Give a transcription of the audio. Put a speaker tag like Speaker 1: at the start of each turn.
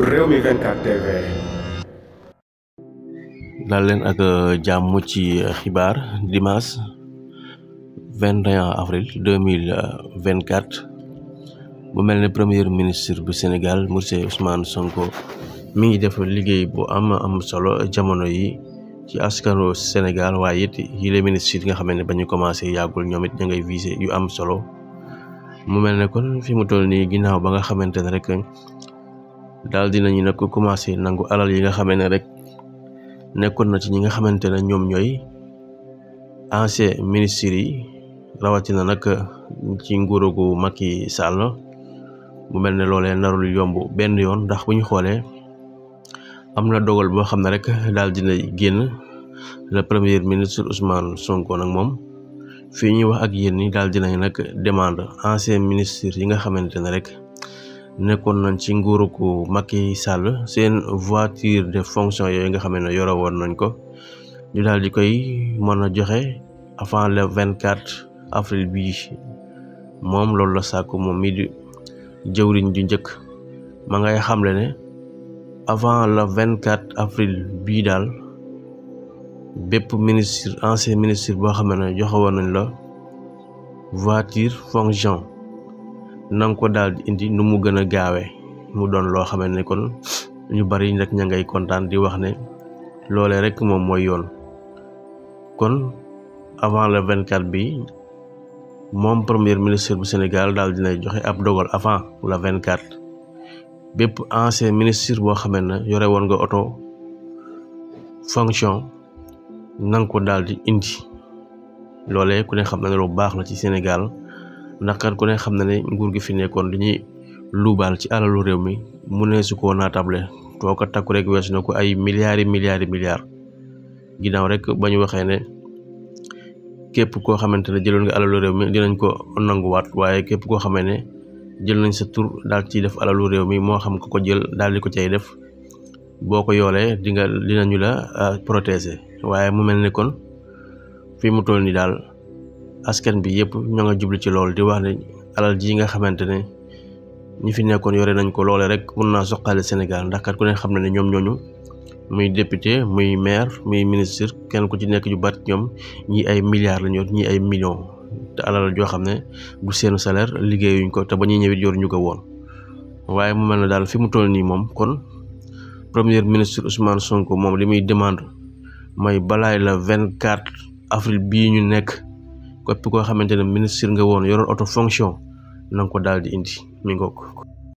Speaker 1: Rewmi 24 TV.
Speaker 2: dal leen ak jàmm ci xibaar dimanche 21 avril 2024 bu mel ne premier ministre bu Sénégal monsieur Ousmane Sonko mi ngi def liggéey bu am solo jamono yi ci askanu Sénégal waaye it yi les ministres yi nga xam ne ba ñu commencé yàggul ñoom it ña ngay visé yu am solo mu mel ne kon fi mu toll nii ginnaaw ba nga xamante ne rek daal dinañu nag commencé nangu alal yi nga xamee ne rek nekkoon na ci ñi nga xamante ne ñoom ñooy ancien ministres yi rawatina nag ci nguuru gu Macky Sall mu mel ne loolee narul yomb benn yoon ndax bu ñu xoolee am na dogal boo xam ne rek daal dina génn le premier ministre Ousmane Sonko nag moom fii ñuy wax ak yéen ni daal dinañ nag demande ancien ministre yi nga xamante ne rek nekkoon nañ ci nguuru gu Macky Sall seen voiture de fonction yooyu nga xam ne yore woon nañ ko ñu daal di koy mën a joxe avant le 24 avril bii moom loolu la sàkku moom mi di jëwriñ ju njëkk ma ngay xamle ne avant le 24 avril bii daal bépp ministre ancien ministre boo xam ne joxe woon nañ la voiture fonction nanga ko daal di indi nu mu gën a gaawee mu doon loo xam ne kon ñu bari rek ña ngay kontaan di wax ne loolee rek moom mooy yoon kon avant le 24 bi moom premier ministre bu Sénégal daal dinay joxe ab dogal avant le 24 bépp ancien ministre boo xamee ne yore woon nga oto fonction nanga ko daal di indi loolee ku ne xam na ne lu baax la ci Sénégal ndax kat ku ne xam na ne nguur gi fi nekkoon dañuy luubaal ci alalu réew mi mu ne su ko naatable too ko takku rek weesu na ko ay milliards ginnaaw rek ba ñu waxee ne képp koo xamante ne jëloon nga alalu réew mi dinañ ko nanguwaat waaye képp koo xamee ne jël nañ sa tur daal ciy def alalu réew mi moo xam ko jël daal di ko cay def boo ko yoolee dinañu la protéger waaye mu mel ne kon fi mu toll ni daal askan bi yëpp ñoo nga jublu ci loolu di wax ne alal ji nga xamante ne ñi fi nekkoon yore nañ ko loole rek mun naa soqale Sénégal ndax kat ku ne xam ne ñoom ñooñu muy député muy maire muy ministre kenn ku ci nekk ju bat ñoom ñi ay milliards lañu ñi ay millions te alal joo xam ne du seenu salaire liggéeyuñ ko te ba ñuy ñëwit yoruñu ko woon waaye mu mel ne daal fi mu toll nii moom kon premier ministre Ousmane Sonko moom li muy demande mooy balaay la 24 avril bii ñu nekk képp koo xamante ne ministre nga woon yoroon auto fonction na nga ko daal di indi mi ngoog